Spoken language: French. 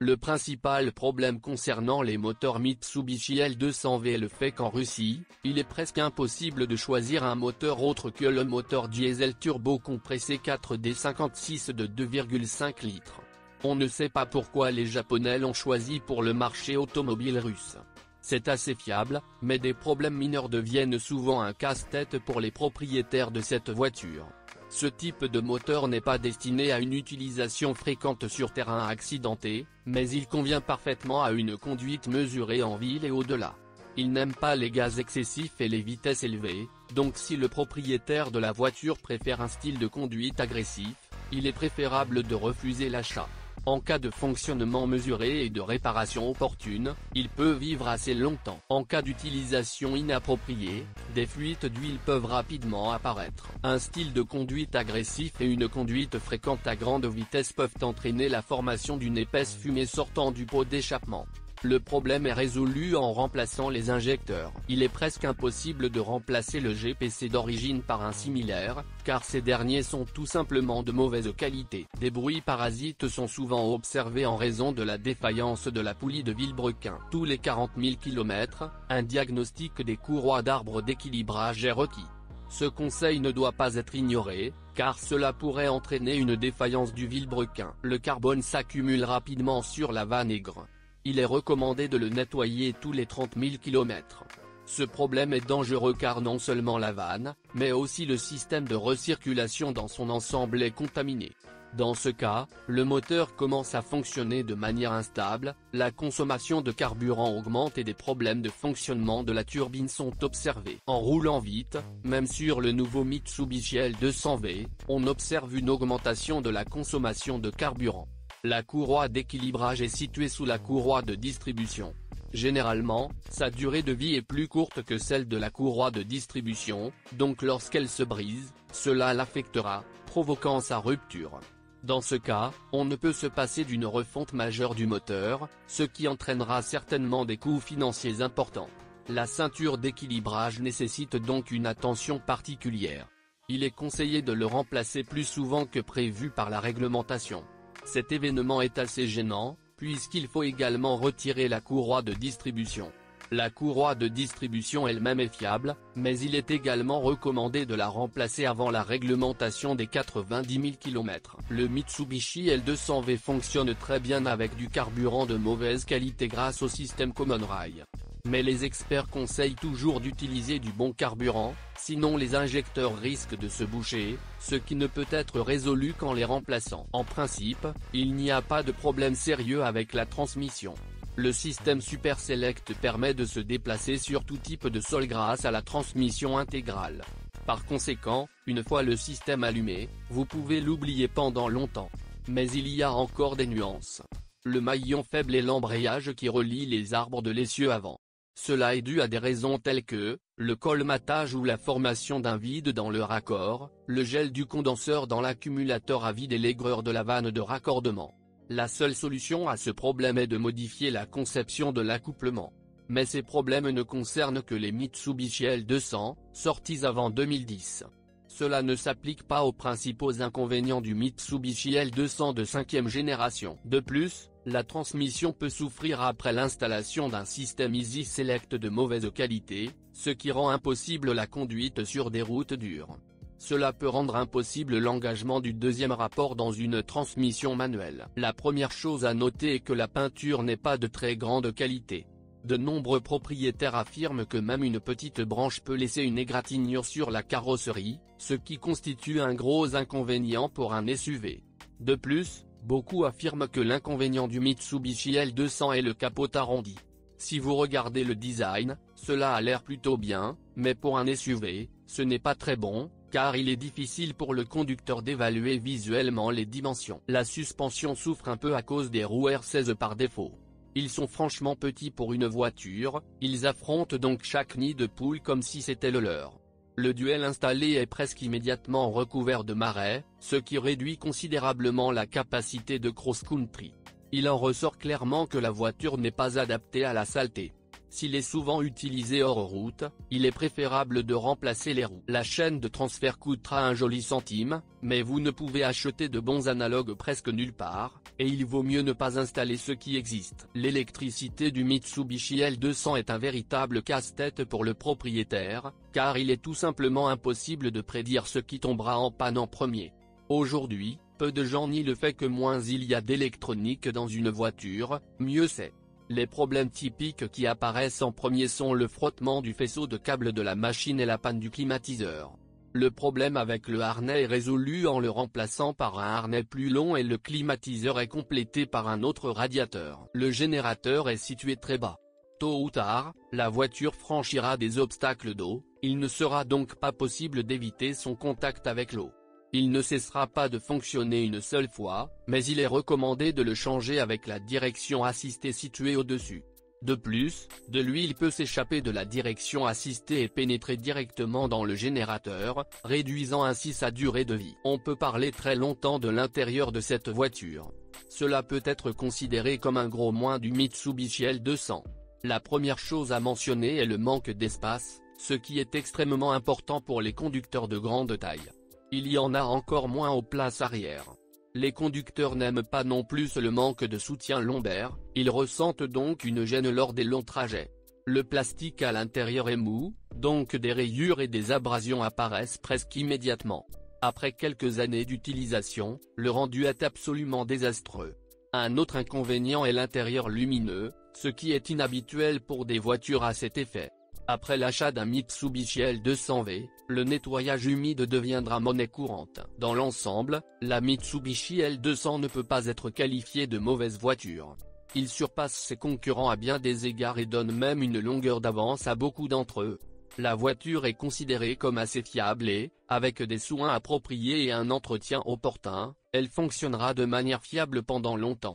Le principal problème concernant les moteurs Mitsubishi L200V est le fait qu'en Russie, il est presque impossible de choisir un moteur autre que le moteur diesel turbo compressé 4D56 de 2,5 litres. On ne sait pas pourquoi les Japonais l'ont choisi pour le marché automobile russe. C'est assez fiable, mais des problèmes mineurs deviennent souvent un casse-tête pour les propriétaires de cette voiture. Ce type de moteur n'est pas destiné à une utilisation fréquente sur terrain accidenté, mais il convient parfaitement à une conduite mesurée en ville et au-delà. Il n'aime pas les gaz excessifs et les vitesses élevées, donc si le propriétaire de la voiture préfère un style de conduite agressif, il est préférable de refuser l'achat. En cas de fonctionnement mesuré et de réparation opportune, il peut vivre assez longtemps. En cas d'utilisation inappropriée, des fuites d'huile peuvent rapidement apparaître. Un style de conduite agressif et une conduite fréquente à grande vitesse peuvent entraîner la formation d'une épaisse fumée sortant du pot d'échappement. Le problème est résolu en remplaçant les injecteurs. Il est presque impossible de remplacer le GPC d'origine par un similaire, car ces derniers sont tout simplement de mauvaise qualité. Des bruits parasites sont souvent observés en raison de la défaillance de la poulie de Villebrequin. Tous les 40 000 km, un diagnostic des courroies d'arbre d'équilibrage est requis. Ce conseil ne doit pas être ignoré, car cela pourrait entraîner une défaillance du Villebrequin. Le carbone s'accumule rapidement sur la vanne aigre. Il est recommandé de le nettoyer tous les 30 000 km. Ce problème est dangereux car non seulement la vanne, mais aussi le système de recirculation dans son ensemble est contaminé. Dans ce cas, le moteur commence à fonctionner de manière instable, la consommation de carburant augmente et des problèmes de fonctionnement de la turbine sont observés. En roulant vite, même sur le nouveau Mitsubishi L200V, on observe une augmentation de la consommation de carburant. La courroie d'équilibrage est située sous la courroie de distribution. Généralement, sa durée de vie est plus courte que celle de la courroie de distribution, donc lorsqu'elle se brise, cela l'affectera, provoquant sa rupture. Dans ce cas, on ne peut se passer d'une refonte majeure du moteur, ce qui entraînera certainement des coûts financiers importants. La ceinture d'équilibrage nécessite donc une attention particulière. Il est conseillé de le remplacer plus souvent que prévu par la réglementation. Cet événement est assez gênant, puisqu'il faut également retirer la courroie de distribution. La courroie de distribution elle-même est fiable, mais il est également recommandé de la remplacer avant la réglementation des 90 000 km. Le Mitsubishi L200V fonctionne très bien avec du carburant de mauvaise qualité grâce au système Common Rail. Mais les experts conseillent toujours d'utiliser du bon carburant, sinon les injecteurs risquent de se boucher, ce qui ne peut être résolu qu'en les remplaçant. En principe, il n'y a pas de problème sérieux avec la transmission. Le système Super Select permet de se déplacer sur tout type de sol grâce à la transmission intégrale. Par conséquent, une fois le système allumé, vous pouvez l'oublier pendant longtemps. Mais il y a encore des nuances. Le maillon faible et l'embrayage qui relie les arbres de l'essieu avant. Cela est dû à des raisons telles que, le colmatage ou la formation d'un vide dans le raccord, le gel du condenseur dans l'accumulateur à vide et l'aigreur de la vanne de raccordement. La seule solution à ce problème est de modifier la conception de l'accouplement. Mais ces problèmes ne concernent que les Mitsubishi L200, sortis avant 2010. Cela ne s'applique pas aux principaux inconvénients du Mitsubishi L200 de 5e génération. De plus, la transmission peut souffrir après l'installation d'un système Easy Select de mauvaise qualité, ce qui rend impossible la conduite sur des routes dures. Cela peut rendre impossible l'engagement du deuxième rapport dans une transmission manuelle. La première chose à noter est que la peinture n'est pas de très grande qualité. De nombreux propriétaires affirment que même une petite branche peut laisser une égratignure sur la carrosserie, ce qui constitue un gros inconvénient pour un SUV. De plus, beaucoup affirment que l'inconvénient du Mitsubishi L200 est le capot arrondi. Si vous regardez le design, cela a l'air plutôt bien, mais pour un SUV, ce n'est pas très bon, car il est difficile pour le conducteur d'évaluer visuellement les dimensions. La suspension souffre un peu à cause des roues R16 par défaut. Ils sont franchement petits pour une voiture, ils affrontent donc chaque nid de poule comme si c'était le leur. Le duel installé est presque immédiatement recouvert de marais, ce qui réduit considérablement la capacité de cross-country. Il en ressort clairement que la voiture n'est pas adaptée à la saleté. S'il est souvent utilisé hors route, il est préférable de remplacer les roues. La chaîne de transfert coûtera un joli centime, mais vous ne pouvez acheter de bons analogues presque nulle part, et il vaut mieux ne pas installer ce qui existe. L'électricité du Mitsubishi L200 est un véritable casse-tête pour le propriétaire, car il est tout simplement impossible de prédire ce qui tombera en panne en premier. Aujourd'hui, peu de gens nient le fait que moins il y a d'électronique dans une voiture, mieux c'est. Les problèmes typiques qui apparaissent en premier sont le frottement du faisceau de câble de la machine et la panne du climatiseur. Le problème avec le harnais est résolu en le remplaçant par un harnais plus long et le climatiseur est complété par un autre radiateur. Le générateur est situé très bas. Tôt ou tard, la voiture franchira des obstacles d'eau, il ne sera donc pas possible d'éviter son contact avec l'eau. Il ne cessera pas de fonctionner une seule fois, mais il est recommandé de le changer avec la direction assistée située au-dessus. De plus, de l'huile peut s'échapper de la direction assistée et pénétrer directement dans le générateur, réduisant ainsi sa durée de vie. On peut parler très longtemps de l'intérieur de cette voiture. Cela peut être considéré comme un gros moins du Mitsubishi L200. La première chose à mentionner est le manque d'espace, ce qui est extrêmement important pour les conducteurs de grande taille. Il y en a encore moins aux places arrière. Les conducteurs n'aiment pas non plus le manque de soutien lombaire, ils ressentent donc une gêne lors des longs trajets. Le plastique à l'intérieur est mou, donc des rayures et des abrasions apparaissent presque immédiatement. Après quelques années d'utilisation, le rendu est absolument désastreux. Un autre inconvénient est l'intérieur lumineux, ce qui est inhabituel pour des voitures à cet effet. Après l'achat d'un Mitsubishi L200V, le nettoyage humide deviendra monnaie courante. Dans l'ensemble, la Mitsubishi L200 ne peut pas être qualifiée de mauvaise voiture. Il surpasse ses concurrents à bien des égards et donne même une longueur d'avance à beaucoup d'entre eux. La voiture est considérée comme assez fiable et, avec des soins appropriés et un entretien opportun, elle fonctionnera de manière fiable pendant longtemps.